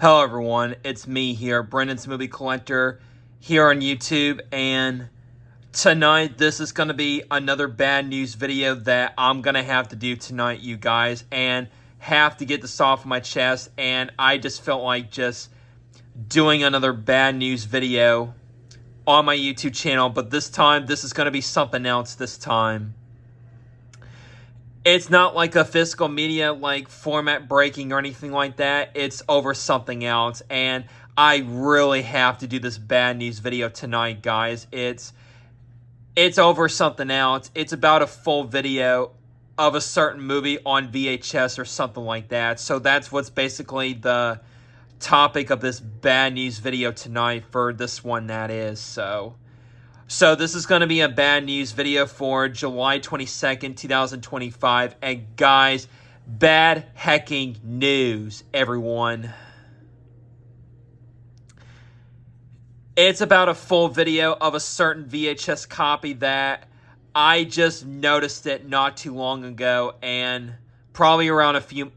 Hello everyone, it's me here, Brendan's Movie Collector, here on YouTube, and tonight this is going to be another bad news video that I'm going to have to do tonight, you guys, and have to get this off my chest, and I just felt like just doing another bad news video on my YouTube channel, but this time, this is going to be something else this time. It's not like a physical media, like format breaking or anything like that. It's over something else. And I really have to do this bad news video tonight, guys. It's over something else. It's about a full video of a certain movie on VHS or something like that. So that's what's basically the topic of this bad news video tonight for this one, that is. So this is going to be a bad news video for July 22nd, 2025. And guys, bad hecking news, everyone. It's about a full video of a certain VHS copy that I just noticed it not too long ago, and probably around a few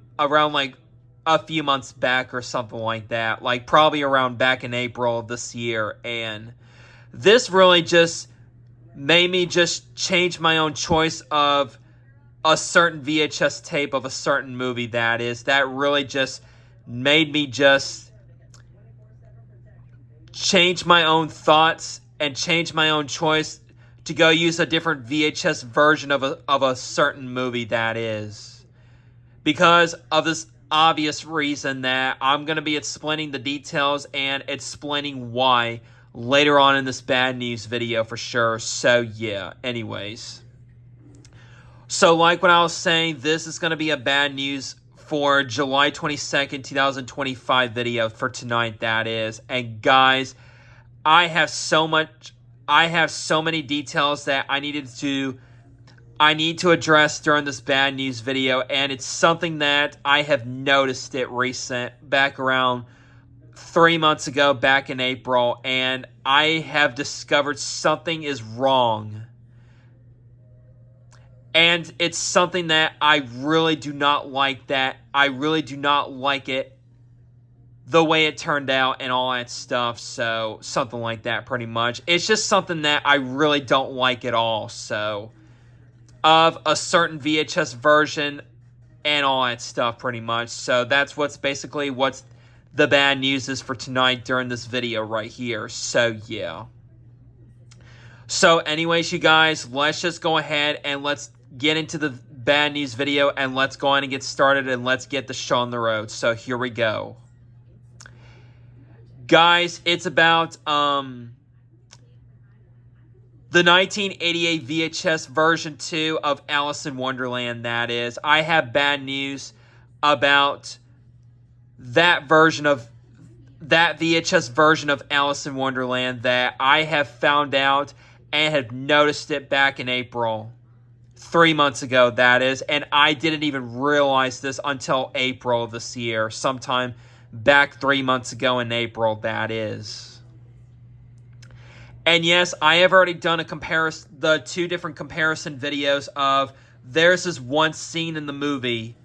months back or something like that. Like probably around back in April of this year, and this really just made me just change my own choice of a certain VHS tape of a certain movie, that is. That really just made me just change my own thoughts and change my own choice to go use a different VHS version of a certain movie, that is. Because of this obvious reason that I'm going to be explaining the details and explaining why later on in this bad news video for sure. So yeah, anyways. So like what I was saying, this is going to be a bad news for July 22nd, 2025 video for tonight, that is. And guys, I have so many details that I need to address during this bad news video, and it's something that I have noticed back around 3 months ago, back in April, and I have discovered something is wrong. And it's something that I really do not like, it the way it turned out and all that stuff. So something like that, pretty much. It's just something that I really don't like at all. So of a certain VHS version and all that stuff, pretty much. So that's what's the bad news is for tonight during this video right here. So yeah. So anyways, you guys, let's just go ahead and let's get into the bad news video, and let's go on and get started, and let's get the show on the road. So here we go. Guys, it's about the 1988 VHS version 2 of Alice in Wonderland, that is. I have bad news about that VHS version of Alice in Wonderland that I have found out and have noticed it back in April. 3 months ago, that is. And I didn't even realize this until April of this year. Sometime back 3 months ago in April, that is. And yes, I have already done the two different comparison videos of there's this one scene in the movie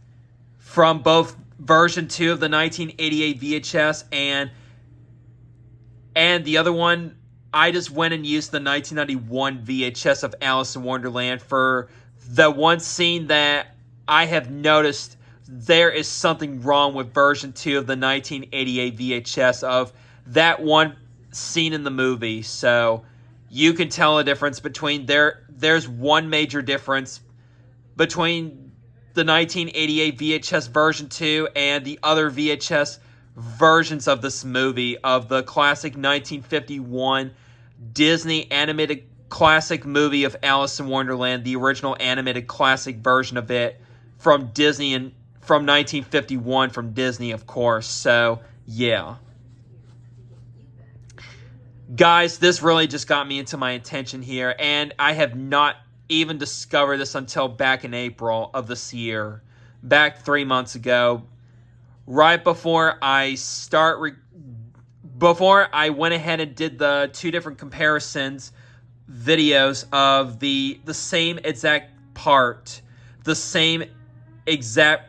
from both version 2 of the 1988 VHS and the other one, I just went and used the 1991 VHS of Alice in Wonderland for the one scene that I have noticed there is something wrong with version 2 of the 1988 VHS of that one scene in the movie. So you can tell a difference between there's one major difference between the 1988 VHS version 2 and the other VHS versions of this movie, of the classic 1951 Disney animated classic movie of Alice in Wonderland, the original animated classic version of it from Disney, and from 1951 from Disney, of course. So yeah, guys, this really just got me into my attention here, and I have not even discovered this until back in April of this year, back 3 months ago, right before I went ahead and did the two different comparisons videos of the same exact part, the same exact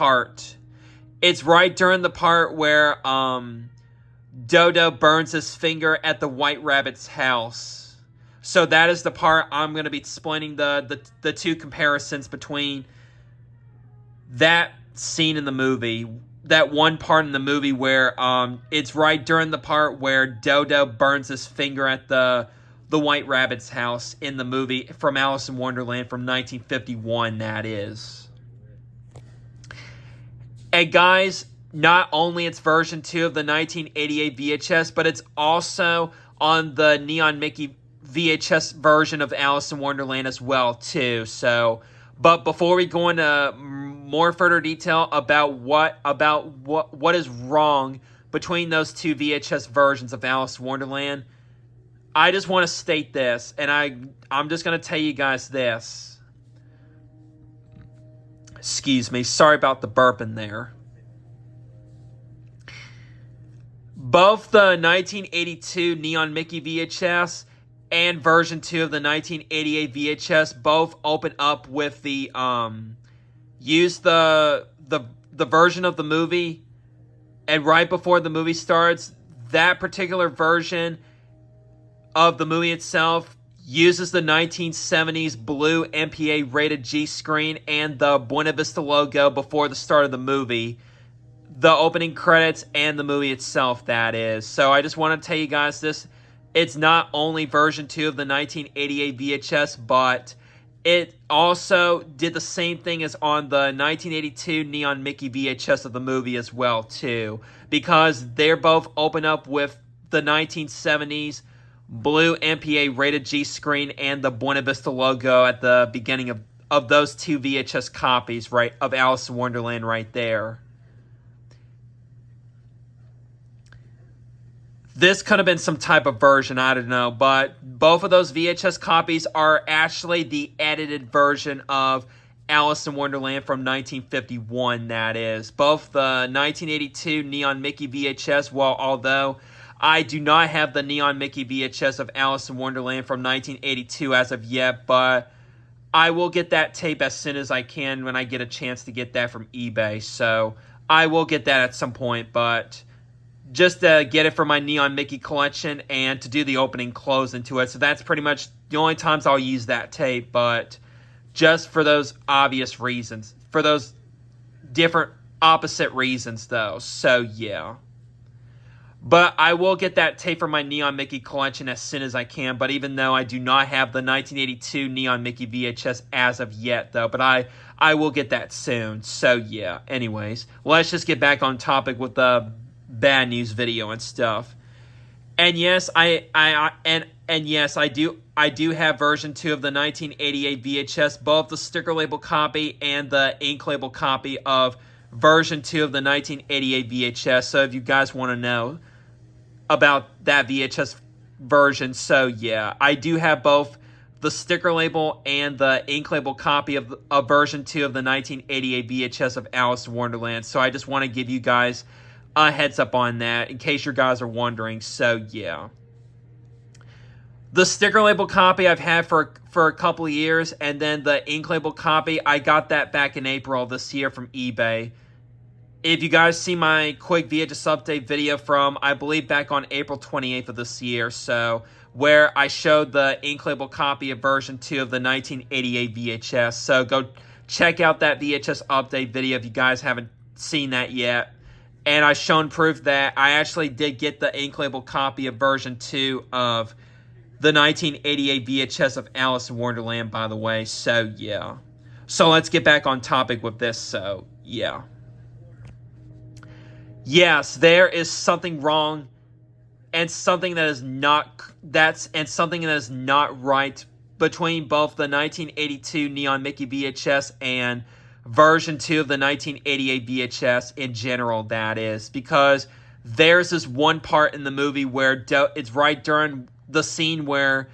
part It's right during the part where Dodo burns his finger at the White Rabbit's house. So that is the part I'm going to be explaining the two comparisons between that scene in the movie, that one part in the movie where it's right during the part where Dodo burns his finger at the White Rabbit's house in the movie from Alice in Wonderland from 1951, that is. And guys, not only it's version 2 of the 1988 VHS, but it's also on the Neon Mickey VHS version of Alice in Wonderland as well, too. So, but before we go into more further detail about what is wrong between those two VHS versions of Alice in Wonderland, I just want to state this, and I'm just going to tell you guys this. Excuse me, sorry about the burp in there. Both the 1982 Neon Mickey VHS and version 2 of the 1988 VHS both open up with the use the version of the movie, and right before the movie starts, that particular version of the movie itself uses the 1970s blue MPA rated G screen and the Buena Vista logo before the start of the movie. The opening credits and the movie itself, that is. So I just want to tell you guys this. It's not only version 2 of the 1988 VHS, but it also did the same thing as on the 1982 Neon Mickey VHS of the movie as well, too. Because they're both open up with the 1970s blue MPA rated G screen and the Buena Vista logo at the beginning of those two VHS copies, right, of Alice in Wonderland right there. This could have been some type of version, I don't know, but both of those VHS copies are actually the edited version of Alice in Wonderland from 1951, that is. Both the 1982 Neon Mickey VHS, well, although I do not have the Neon Mickey VHS of Alice in Wonderland from 1982 as of yet, but I will get that tape as soon as I can when I get a chance to get that from eBay. So I will get that at some point, but just to get it for my Neon Mickey collection and to do the opening close into it. So that's pretty much the only times I'll use that tape, but just for those obvious reasons. For those different opposite reasons, though. So, yeah. But I will get that tape for my Neon Mickey collection as soon as I can. But even though I do not have the 1982 Neon Mickey VHS as of yet, though. But I will get that soon. So, yeah. Anyways, let's just get back on topic with the bad news video and stuff. And yes, yes, I do have version 2 of the 1988 VHS, both the sticker label copy and the ink label copy of version 2 of the 1988 VHS. So if you guys want to know about that VHS version, so yeah, I do have both the sticker label and the ink label copy of version 2 of the 1988 VHS of Alice in Wonderland. So I just want to give you guys a heads up on that in case you guys are wondering. So yeah, the sticker label copy I've had for a couple of years, and then the ink label copy, I got that back in April this year from eBay. If you guys see my quick VHS update video from, I believe, back on April 28th of this year, so where I showed the ink label copy of version 2 of the 1988 VHS. So go check out that VHS update video if you guys haven't seen that yet. And I've shown proof that I actually did get the ink label copy of version 2 of the 1988 VHS of Alice in Wonderland, by the way. So, yeah. So, let's get back on topic with this. So, yeah. Yes, there is something wrong and something that is not right between both the 1982 Neon Mickey VHS and version 2 of the 1988 VHS in general, that is. Because there's this one part in the movie where it's right during the scene where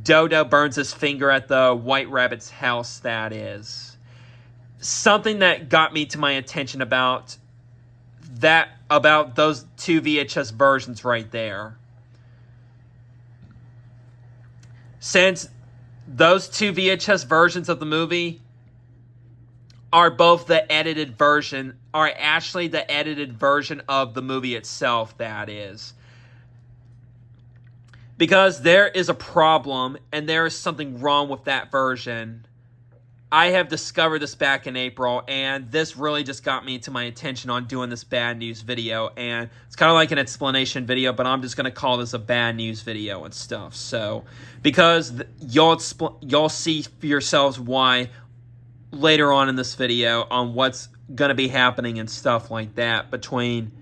Dodo burns his finger at the White Rabbit's house, that is. Something that got me to my attention about those two VHS versions right there. Since those two VHS versions of the movie are both the edited version, are actually the edited version of the movie itself, that is. Because there is a problem, and there is something wrong with that version. I have discovered this back in April, and this really just got me to my attention on doing this bad news video. And it's kind of like an explanation video, but I'm just going to call this a bad news video and stuff. So, because y'all see for yourselves why later on in this video on what's going to be happening and stuff like that between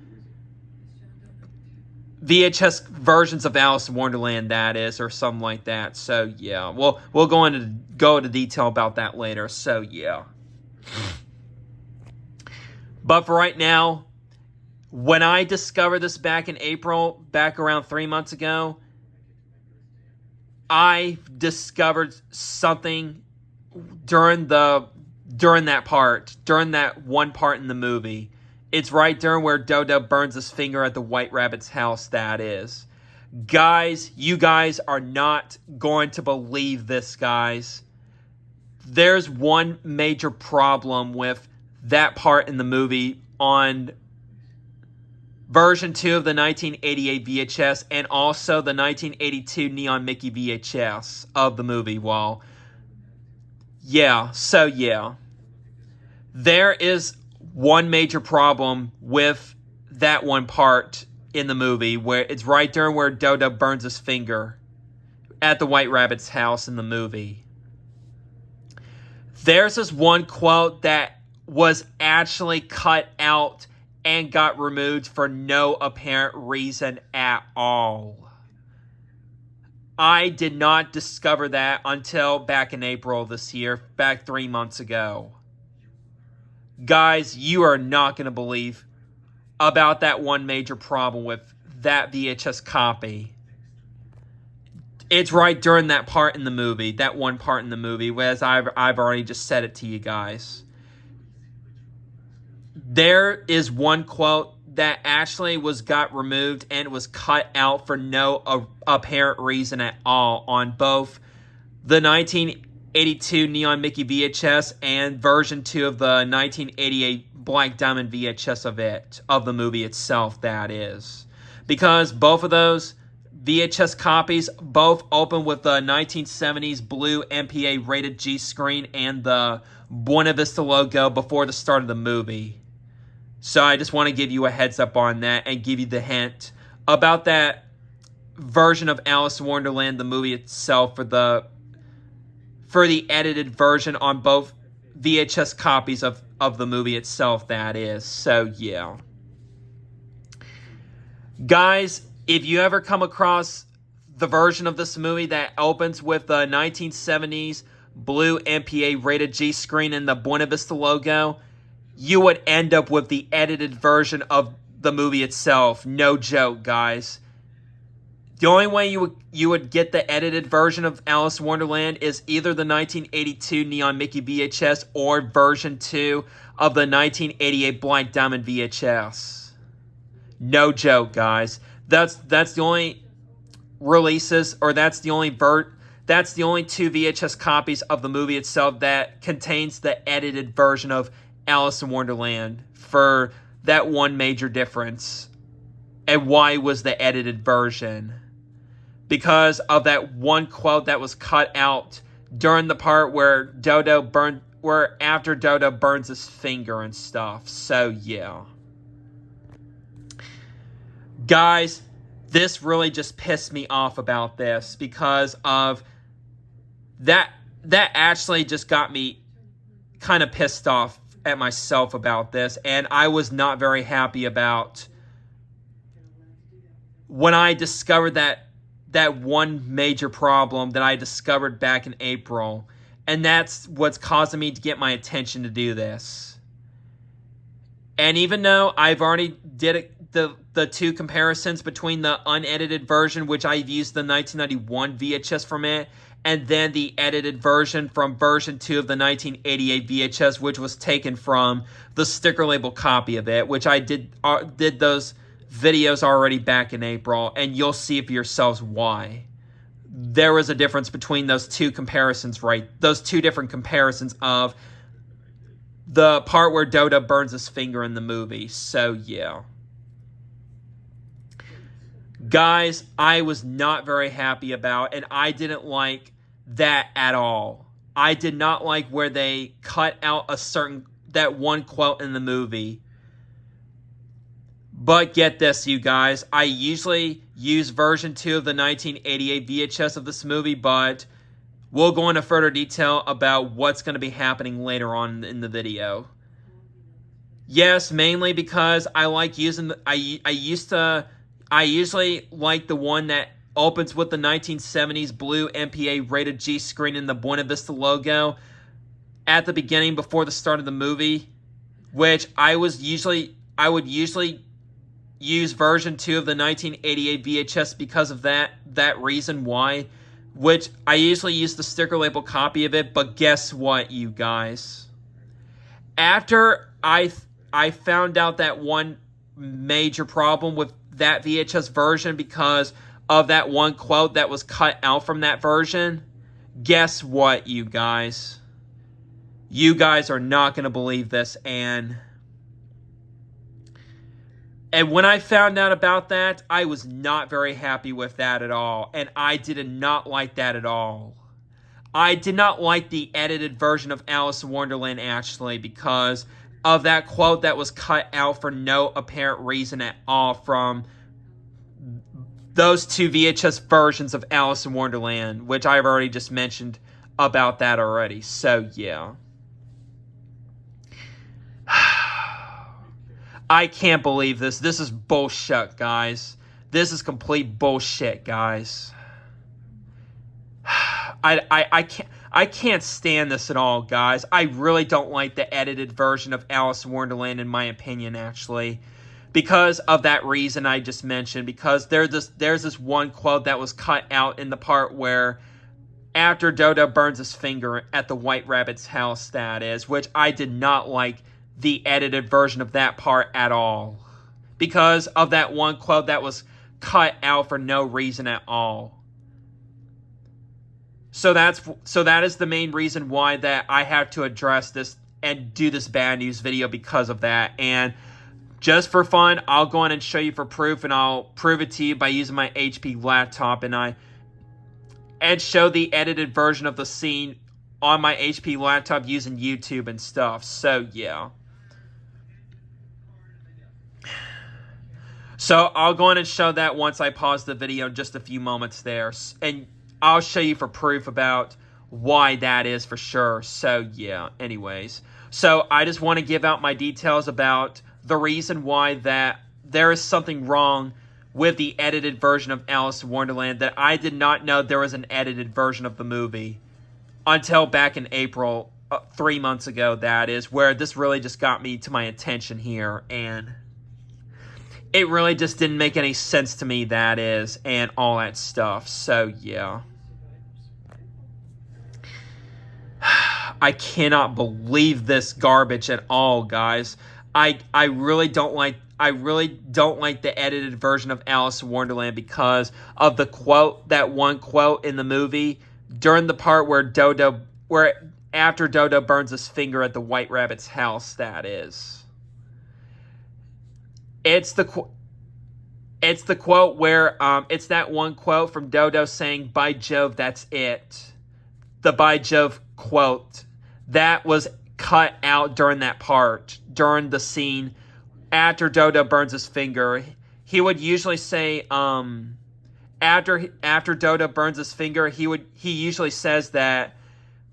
VHS versions of Alice in Wonderland, that is, or something like that. So yeah, we'll go into detail about that later. So yeah, but for right now, when I discovered this back in April, back around 3 months ago, I discovered something during that one part in the movie. It's right during where Dodo burns his finger at the White Rabbit's house, that is. Guys, you guys are not going to believe this, guys. There's one major problem with that part in the movie on version 2 of the 1988 VHS and also the 1982 Neon Mickey VHS of the movie. Well, yeah, so yeah. There is one major problem with that one part in the movie where it's right during where Dodo burns his finger at the White Rabbit's house in the movie. There's this one quote that was actually cut out and got removed for no apparent reason at all. I did not discover that until back in April this year, back 3 months ago. Guys, you are not going to believe about that one major problem with that VHS copy. It's right during that part in the movie, that one part in the movie, as I've already just said it to you guys. There is one quote that actually got removed and was cut out for no apparent reason at all on both the 1982 Neon Mickey VHS and version 2 of the 1988 Black Diamond VHS of the movie itself, that is. Because both of those VHS copies both open with the 1970s blue MPA rated G screen and the Buena Vista logo before the start of the movie. So I just want to give you a heads up on that and give you the hint about that version of Alice in Wonderland, the movie itself, for the edited version on both VHS copies of the movie itself, that is. So yeah. Guys, if you ever come across the version of this movie that opens with the 1970s blue MPA rated G screen and the Buena Vista logo, you would end up with the edited version of the movie itself. No joke, guys. The only way you would get the edited version of Alice in Wonderland is either the 1982 Neon Mickey VHS or version 2 of the 1988 Black Diamond VHS. No joke, guys. That's the only releases, or that's the only two VHS copies of the movie itself that contains the edited version of Alice in Wonderland, for that one major difference. And why was the edited version? Because of that one quote that was cut out during the part where after Dodo burns his finger and stuff. So yeah. Guys, this really just pissed me off about this, because of that actually just got me kind of pissed off at myself about this, and I was not very happy about when I discovered that one major problem that I discovered back in April, and that's what's causing me to get my attention to do this. And even though I've already did the two comparisons between the unedited version, which I've used the 1991 VHS from it, and then the edited version from version 2 of the 1988 VHS, which was taken from the sticker label copy of it, which I did those videos already back in April, and you'll see for yourselves why. There was a difference between those two comparisons, right? Those two different comparisons of the part where Dodo burns his finger in the movie. So, yeah. Guys, I was not very happy about, and I didn't like that at all. I did not like where they cut out that one quote in the movie. But get this, you guys. I usually use version 2 of the 1988 VHS of this movie, but we'll go into further detail about what's going to be happening later on in the video. Yes, mainly because I like using I usually like the one that opens with the 1970s blue MPA rated G screen and the Buena Vista logo at the beginning before the start of the movie, which I would usually use version 2 of the 1988 VHS because of that reason why, which I usually use the sticker label copy of it. But guess what, you guys? After I found out that one major problem with that VHS version because of that one quote that was cut out from that version, guess what, you guys? You guys are not going to believe this, and when I found out about that, I was not very happy with that at all, and I did not like that at all. I did not like the edited version of Alice in Wonderland, actually, because of that quote that was cut out for no apparent reason at all from those two VHS versions of Alice in Wonderland, which I've already just mentioned about that already. So, yeah. I can't believe this. This is bullshit, guys. This is complete bullshit, guys. I can't stand this at all, guys. I really don't like the edited version of Alice in Wonderland, in my opinion, actually. Because of that reason I just mentioned. Because there's this one quote that was cut out in the part where after Dodo burns his finger at the White Rabbit's house, that is. Which I did not like the edited version of that part at all. Because of that one quote that was cut out for no reason at all. So that is the main reason why that I have to address this and do this bad news video because of that. And just for fun, I'll go on and show you for proof, and I'll prove it to you by using my HP laptop and show the edited version of the scene on my HP laptop using YouTube and stuff. So yeah. So I'll go on and show that once I pause the video in just a few moments there. And I'll show you for proof about why that is for sure. So, yeah, anyways. So, I just want to give out my details about the reason why that there is something wrong with the edited version of Alice in Wonderland, that I did not know there was an edited version of the movie until back in April, 3 months ago, that is, where this really just got me to my attention here, and it really just didn't make any sense to me, that is, and all that stuff. So, yeah. I cannot believe this garbage at all, guys. I really don't like the edited version of Alice in Wonderland because of the quote, that one quote in the movie during the part where after Dodo burns his finger at the White Rabbit's house, that is. It's the quote where it's that one quote from Dodo saying, "By Jove, that's it." The "By Jove" quote that was cut out during that part, during the scene after Dodo burns his finger. He would usually say, after Dodo burns his finger, he usually says that,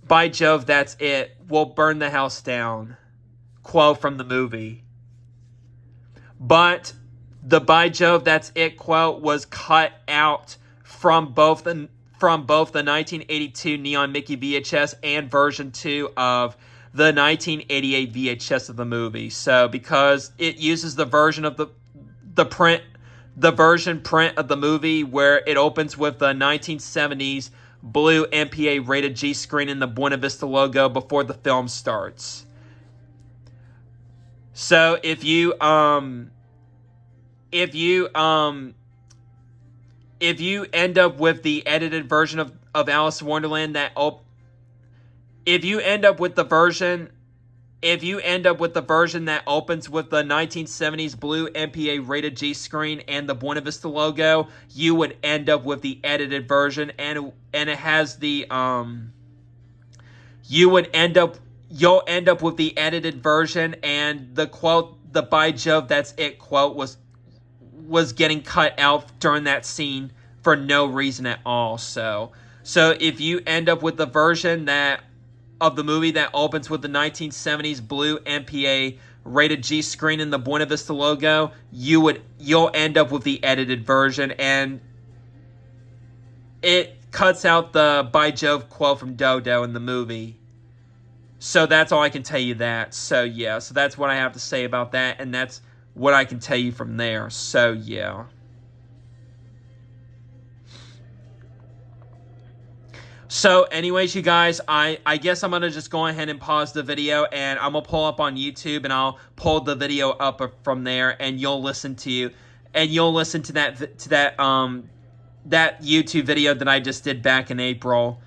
"By Jove, that's it. We'll burn the house down." Quote from the movie. But the "By Jove, that's it" quote was cut out from both the 1982 Neon Mickey VHS and version 2 of the 1988 VHS of the movie. So because it uses the version of the version print of the movie where it opens with the 1970s blue MPA rated G screen and the Buena Vista logo before the film starts. So if you end up with the edited version of Alice in Wonderland if you end up with the version if you end up with the version that opens with the 1970s blue MPA rated G screen and the Buena Vista logo, you would end up with the edited version, and it has the you'll end up with the edited version, and the quote, the "By Jove, that's it" quote was getting cut out during that scene for no reason at all. So if you end up with the version of the movie that opens with the 1970s blue MPA rated G screen and the Buena Vista logo, you'll end up with the edited version, and it cuts out the "By Jove" quote from Dodo in the movie. So that's all I can tell you that. So yeah, so that's what I have to say about that, and that's what I can tell you from there. So yeah. So anyways, you guys, I guess I'm going to just go ahead and pause the video, and I'm going to pull up on YouTube, and I'll pull the video up from there, and you'll listen to that YouTube video that I just did back in April,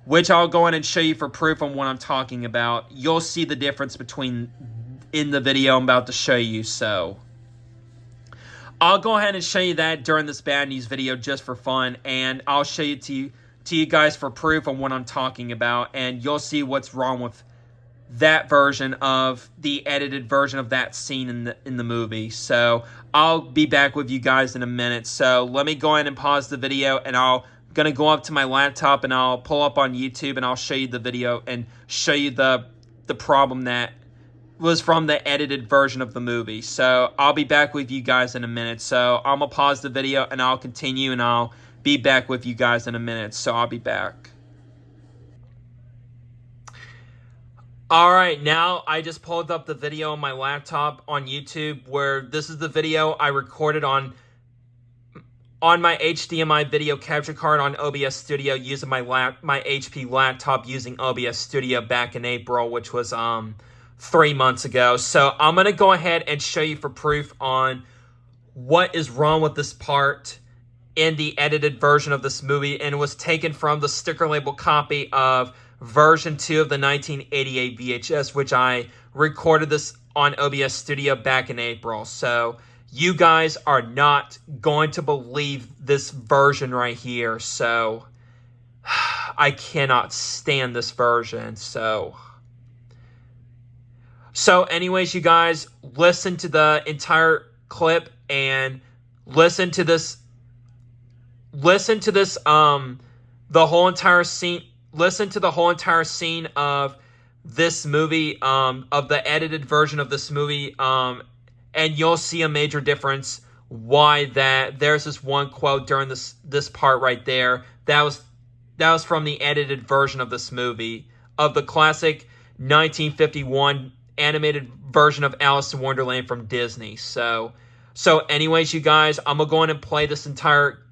which I'll go in and show you for proof on what I'm talking about. You'll see the difference in the video I'm about to show you. So I'll go ahead and show you that during this bad news video just for fun, and I'll show you to you guys for proof on what I'm talking about, and you'll see what's wrong with that version of the edited version of that scene in the movie. So I'll be back with you guys in a minute. So let me go ahead and pause the video, and I'm gonna go up to my laptop, and I'll pull up on YouTube, and I'll show you the video and show you the problem that was from the edited version of the movie. So I'll be back with you guys in a minute. So I'm gonna pause the video, and I'll continue, and I'll be back with you guys in a minute. So I'll be back. Alright, now I just pulled up the video on my laptop on YouTube, where this is the video I recorded on my HDMI video capture card on OBS Studio using my HP laptop using OBS Studio back in April, which was 3 months ago. So I'm going to go ahead and show you for proof on what is wrong with this part in the edited version of this movie, and it was taken from the sticker label copy of version 2 of the 1988 VHS, which I recorded this on OBS Studio back in April. So you guys are not going to believe this version right here. So I cannot stand this version. So anyways, you guys, listen to the entire clip and listen to this the whole entire scene. Listen to the whole entire scene of this movie, of the edited version of this movie, and you'll see a major difference why there's this one quote during this part right there. That was from the edited version of this movie, of the classic 1951 animated version of Alice in Wonderland from Disney. So anyways, you guys, I'm gonna go in and play this entire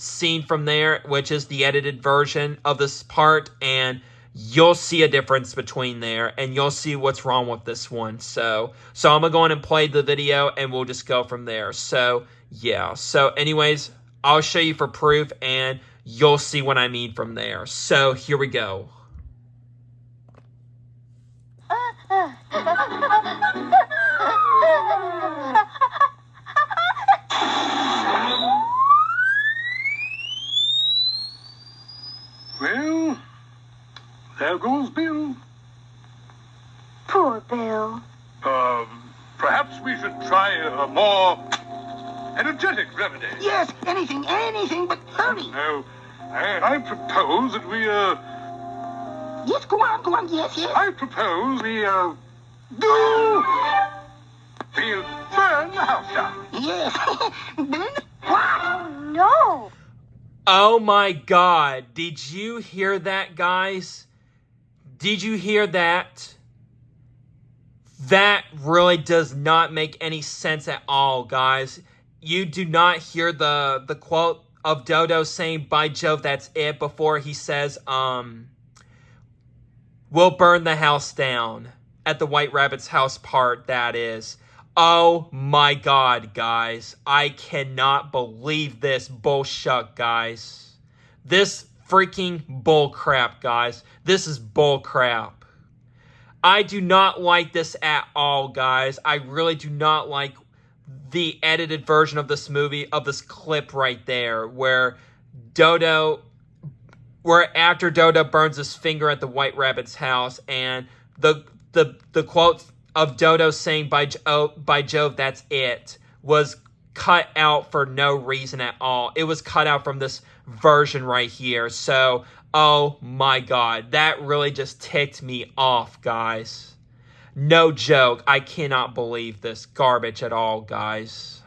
scene from there, which is the edited version of this part, and you'll see a difference between there, and you'll see what's wrong with this one. So I'm gonna go in and play the video, and we'll just go from there. So yeah, so anyways, I'll show you for proof, and you'll see what I mean from there. So here we go. Well, there goes Bill. Poor Bill. Perhaps we should try a more energetic remedy. Yes, anything but hurry. No, I propose that we, Yes, go on, yes. I propose we, do... We'll burn the house down. Yes. What? Oh, no. Oh my God. Did you hear that, guys? Did you hear that? That really does not make any sense at all, guys. You do not hear the quote of Dodo saying, "By Jove, that's it," before he says, "We'll burn the house down." At the White Rabbit's house part, that is. Oh my God, guys. I cannot believe this bullshit, guys. This freaking bull crap, guys. This is bull crap. I do not like this at all, guys. I really do not like the edited version of this movie, of this clip right there, where after Dodo burns his finger at the White Rabbit's house, and the quote of Dodo saying by Jove, that's it, was cut out for no reason at all. It was cut out from this version right here. So, oh my god, that really just ticked me off, guys. No joke. I cannot believe this garbage at all, guys.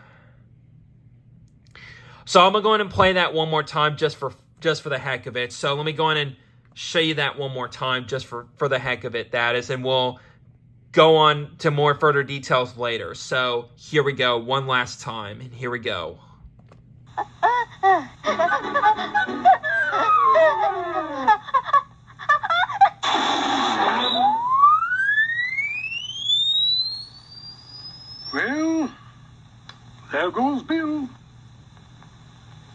So I'm going to go ahead and play that one more time just for the heck of it. So let me go in and show you that one more time just for the heck of it, that is, and we'll go on to more further details later. So here we go one last time, and here we go. Well, there goes Bill.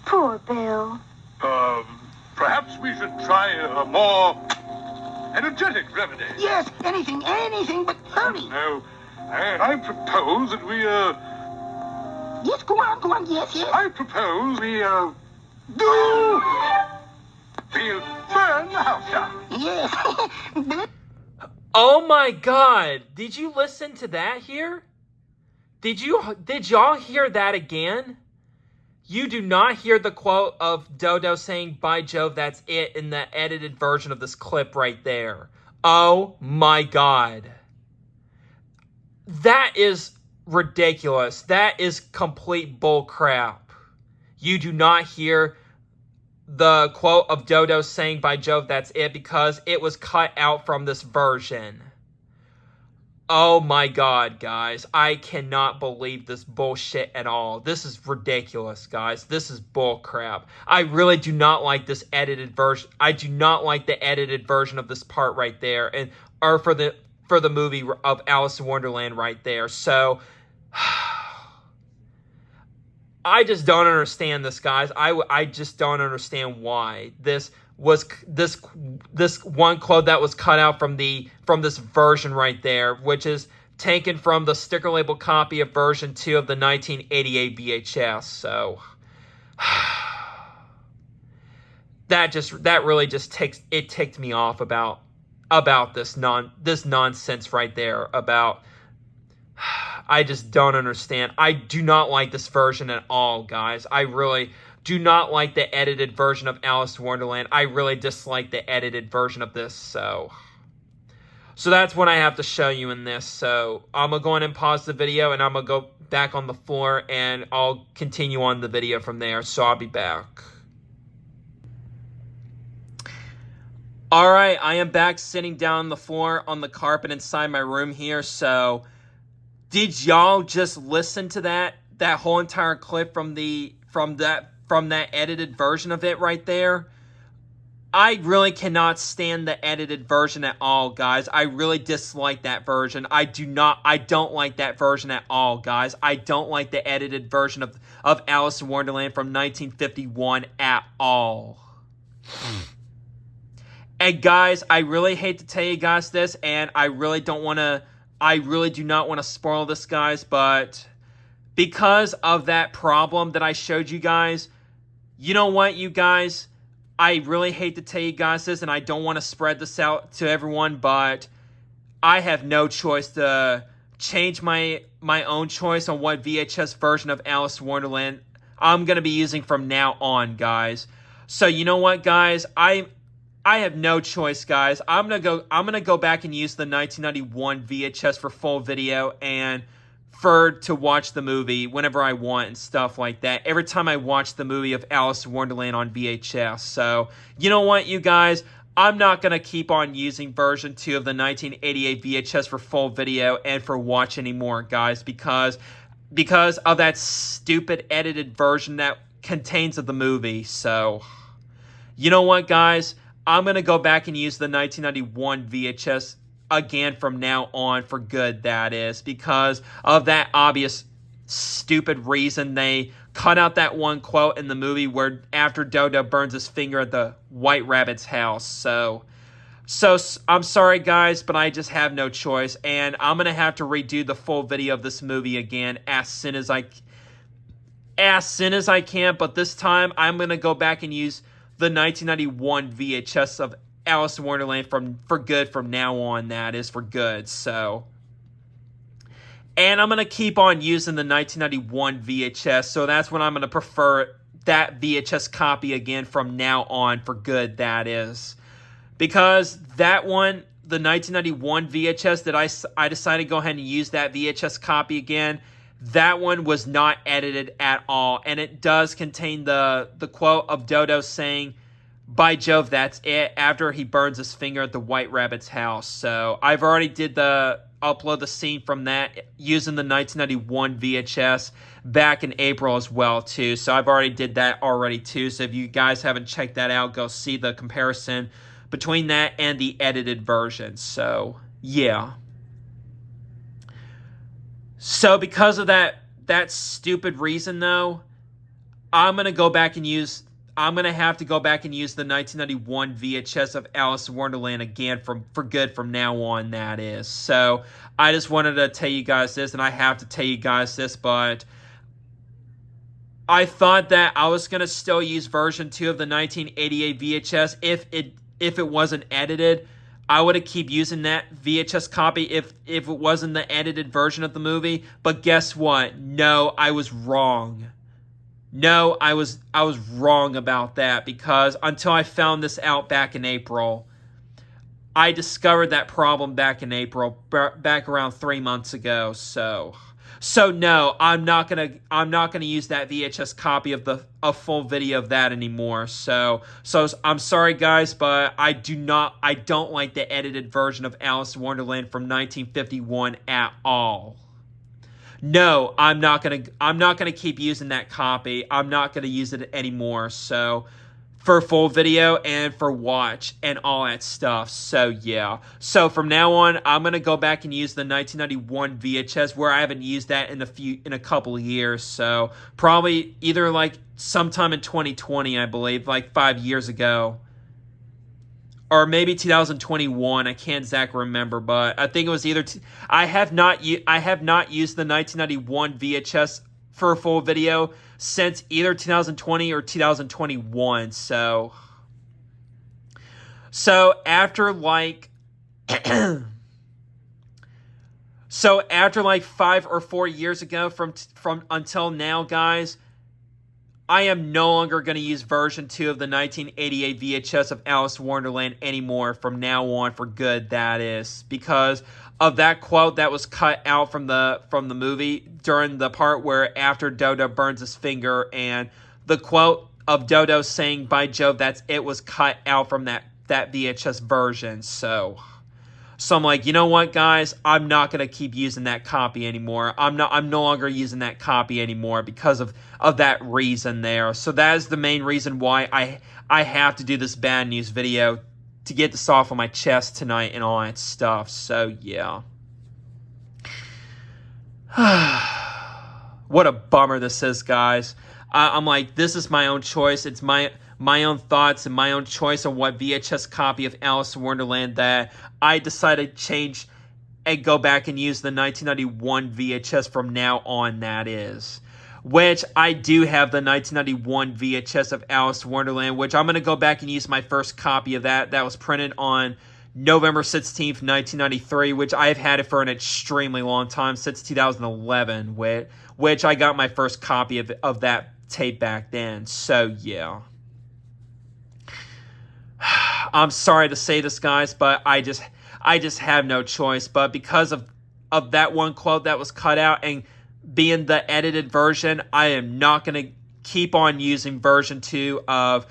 Poor Bill. Perhaps we should try a more energetic remedy. Yes, anything but hurry. No, I propose that we, Yes, go on, yes. I propose we, do feel burn the house down. Yes. Oh my god, did you listen to that here? Did y'all hear that again? You do not hear the quote of Dodo saying, by Jove, that's it, in the edited version of this clip right there. Oh my god. That is ridiculous. That is complete bull crap. You do not hear the quote of Dodo saying, by Jove, that's it, because it was cut out from this version. Oh my god, guys. I cannot believe this bullshit at all. This is ridiculous, guys. This is bull crap. I really do not like this edited version. I do not like the edited version of this part right there, or for the movie of Alice in Wonderland right there. So I just don't understand this, guys. I just don't understand why this one quote that was cut out from this version right there, which is taken from the sticker label copy of version 2 of the 1988 VHS. So that really just ticked me off about this nonsense right there. About, I just don't understand. I do not like this version at all, guys. I really do not like the edited version of Alice in Wonderland. I really dislike the edited version of this, so that's what I have to show you in this. So I'm going to go in and pause the video, and I'm going to go back on the floor, and I'll continue on the video from there, so I'll be back. Alright, I am back sitting down on the floor on the carpet inside my room here, so did y'all just listen to that whole entire clip from that edited version of it right there? I really cannot stand the edited version at all, guys. I really dislike that version. I don't like that version at all, guys. I don't like the edited version of Alice in Wonderland from 1951 at all. And guys, I really hate to tell you guys this, and I really do not want to spoil this, guys, but because of that problem that I showed you guys, you know what, you guys? I really hate to tell you guys this, and I don't want to spread this out to everyone, but I have no choice to change my own choice on what VHS version of Alice in Wonderland I'm going to be using from now on, guys. So you know what, guys? I have no choice, guys. I'm gonna go back and use the 1991 VHS for full video and to watch the movie whenever I want and stuff like that. Every time I watch the movie of Alice in Wonderland on VHS. So, you know what, you guys? I'm not going to keep on using version 2 of the 1988 VHS for full video and for watch anymore, guys, because of that stupid edited version that contains of the movie. So, you know what, guys? I'm going to go back and use the 1991 VHS again from now on for good, that is, because of that obvious stupid reason they cut out that one quote in the movie where after Dodo burns his finger at the White Rabbit's house. So So I'm sorry, guys, but I just have no choice, and I'm gonna have to redo the full video of this movie again as soon as I can. But this time, I'm gonna go back and use the 1991 VHS of Alice in Wonderland for good from now on. That is for good. So, and I'm gonna keep on using the 1991 VHS. So that's when I'm gonna prefer that VHS copy again from now on for good. That is. Because that one, the 1991 VHS that I decided to go ahead and use that VHS copy again, that one was not edited at all. And it does contain the quote of Dodo saying, "By Jove, that's it," after he burns his finger at the White Rabbit's house. So I've already upload the scene from that using the 1991 VHS back in April as well too. So I've already did that already too. So if you guys haven't checked that out, go see the comparison between that and the edited version. So, yeah. So, because of that stupid reason, though, I'm going to have to go back and use the 1991 VHS of Alice in Wonderland again for good from now on, that is. So, I just wanted to tell you guys this, and I have to tell you guys this, but I thought that I was going to still use version 2 of the 1988 VHS if it wasn't edited. I would have keep using that VHS copy if it wasn't the edited version of the movie. But guess what? No, I was wrong. No, I was wrong about that, because until I found this out back in April, I discovered that problem back in April, back around 3 months ago. So no, I'm not gonna use that VHS copy of a full video of that anymore. So I'm sorry, guys, but I don't like the edited version of Alice in Wonderland from 1951 at all. No, I'm not gonna keep using that copy. I'm not gonna use it anymore. So, for full video and for watch and all that stuff. So yeah. So from now on, I'm gonna go back and use the 1991 VHS, where I haven't used that in a couple of years. So probably either like sometime in 2020, I believe, like 5 years ago, or maybe 2021. I can't exactly remember, but I think it was either. I have not used the 1991 VHS for a full video since either 2020 or 2021. So after like 5 or 4 years ago from until now, guys, I am no longer going to use version 2 of the 1988 VHS of Alice in Wonderland anymore from now on for good, that is, because of that quote that was cut out from the movie during the part where after Dodo burns his finger, and the quote of Dodo saying, "By Jove, that's it," was cut out from that VHS version. So I'm like, you know what, guys? I'm not gonna keep using that copy anymore. I'm no longer using that copy anymore because of that reason there. So that is the main reason why I have to do this bad news video, to get this off of my chest tonight and all that stuff. So yeah. What a bummer this is, guys. I'm like, this is my own choice. It's my own thoughts and my own choice on what VHS copy of Alice in Wonderland that I decided to change and go back and use the 1991 VHS from now on, that is. Which I do have the 1991 VHS of Alice in Wonderland, which I'm going to go back and use my first copy of that. That was printed on November 16th, 1993, which I've had it for an extremely long time, since 2011, which I got my first copy of that tape back then. So, yeah. I'm sorry to say this, guys, but I just have no choice. But because of that one quote that was cut out and being the edited version, I am not going to keep on using version 2 of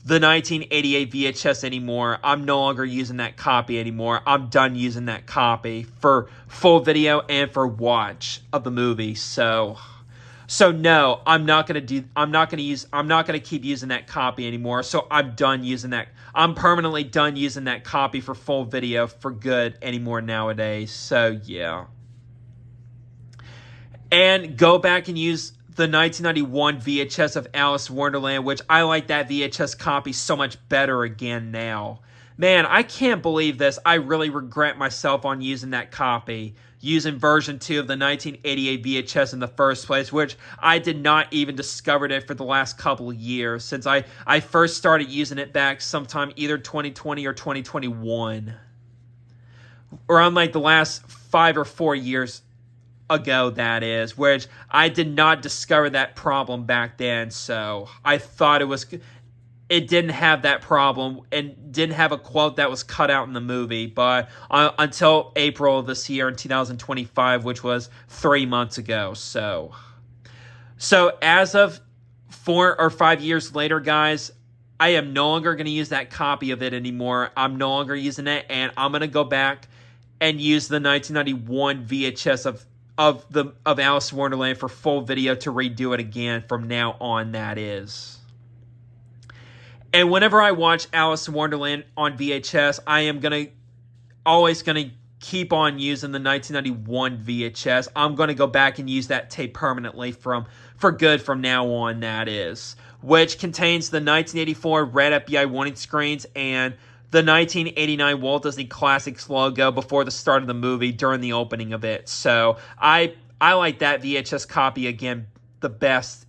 the 1988 VHS anymore. I'm no longer using that copy anymore. I'm done using that copy for full video and for watch of the movie. So no, I'm not going to keep using that copy anymore. So I'm done using that. I'm permanently done using that copy for full video for good anymore nowadays. So yeah. And go back and use the 1991 VHS of Alice in Wonderland, which I like that VHS copy so much better again now. Man, I can't believe this. I really regret myself on using that copy, using version 2 of the 1988 VHS in the first place, which I did not even discover it for the last couple of years, since I first started using it back sometime either 2020 or 2021. Around like the last 5 or 4 years ago, that is, which I did not discover that problem back then, so I thought it didn't have that problem and didn't have a quote that was cut out in the movie, but until April of this year in 2025, which was 3 months ago. So as of 4 or 5 years later, guys, I am no longer going to use that copy of it anymore. I'm no longer using it, and I'm going to go back and use the 1991 VHS of Alice in Wonderland for full video to redo it again from now on, that is. And whenever I watch Alice in Wonderland on VHS, I am always gonna keep on using the 1991 VHS. I'm gonna go back and use that tape permanently for good from now on, that is. Which contains the 1984 red FBI warning screens and the 1989 Walt Disney Classics logo before the start of the movie during the opening of it. So I like that VHS copy again the best,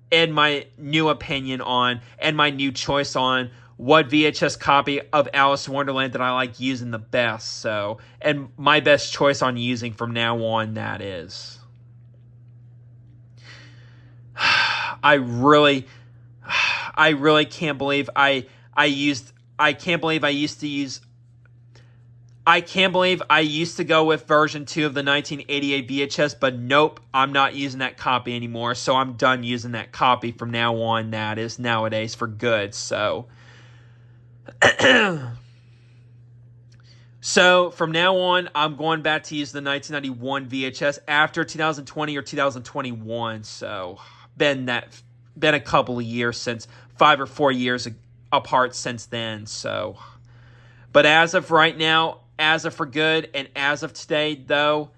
in my new opinion on, and my new choice on what VHS copy of Alice in Wonderland that I like using the best. So, and my best choice on using from now on, that is. I really can't believe I used to go with version 2 of the 1988 VHS, but nope, I'm not using that copy anymore, so I'm done using that copy from now on, that is, nowadays, for good, so. So, from now on, I'm going back to use the 1991 VHS after 2020 or 2021, so, been a couple of years since, 5 or 4 years apart since then, so. But as of right now, as of for good, and as of today, though,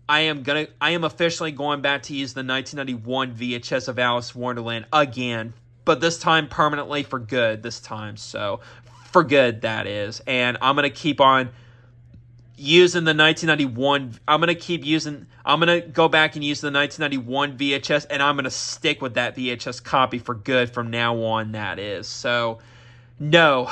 I am officially going back to use the 1991 VHS of Alice in Wonderland again, but this time permanently for good this time, so for good, that is. And I'm going to keep on using the 1991, I'm going to go back and use the 1991 VHS, and I'm going to stick with that VHS copy for good from now on, that is. So, no,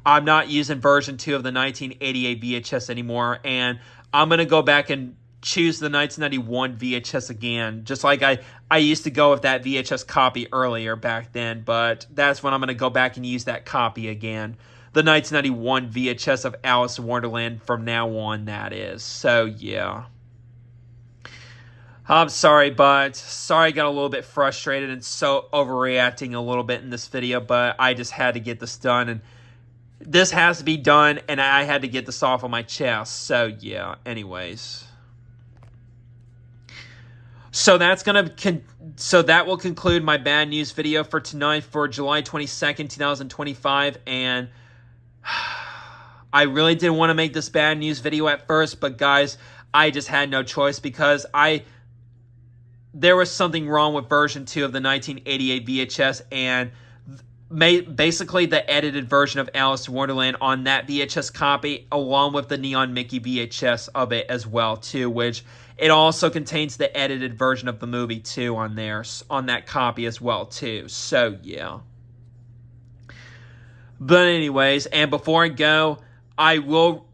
I'm not using version 2 of the 1988 VHS anymore, and I'm going to go back and choose the 1991 VHS again, just like I used to go with that VHS copy earlier back then, but that's when I'm going to go back and use that copy again, the 1991 VHS of Alice in Wonderland from now on, that is. So, yeah. I'm sorry, I got a little bit frustrated and so overreacting a little bit in this video, but I just had to get this done, and this has to be done, and I had to get this off of my chest. So, yeah, anyways. So that will conclude my bad news video for tonight for July 22nd, 2025, and I really didn't want to make this bad news video at first, but guys, I just had no choice because there was something wrong with version 2 of the 1988 VHS, and basically the edited version of Alice in Wonderland on that VHS copy, along with the Neon Mickey VHS of it as well, too, which it also contains the edited version of the movie, too, on that copy as well, too. So, yeah. But anyways, and before I go, I will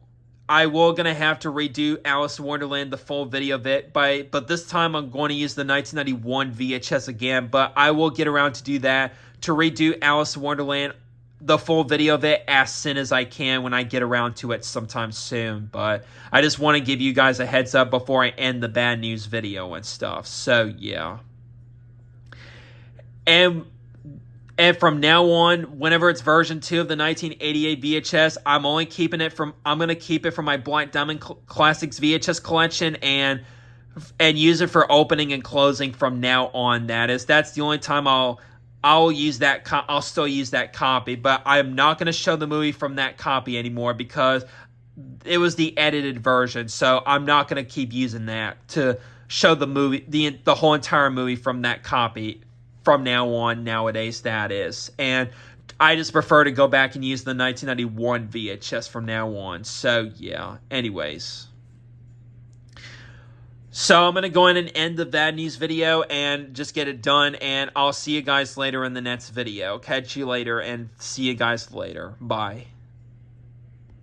gonna have to redo Alice in Wonderland, the full video of it, but this time I'm going to use the 1991 VHS again, but I will get around to do that, to redo Alice in Wonderland, the full video of it, as soon as I can when I get around to it sometime soon. But I just want to give you guys a heads up before I end the bad news video and stuff. So, yeah. And from now on, whenever it's version 2 of the 1988 VHS, I'm going to keep it from my Black Diamond Classics VHS collection and use it for opening and closing from now on. That's the only time I'll use that. I'll still use that copy, but I'm not going to show the movie from that copy anymore because it was the edited version. So I'm not going to keep using that to show the movie, the whole entire movie from that copy from now on. Nowadays, that is, and I just prefer to go back and use the 1991 VHS from now on. So, yeah. Anyways. So, I'm going to go in and end the bad news video and just get it done. And I'll see you guys later in the next video. Catch you later and see you guys later. Bye.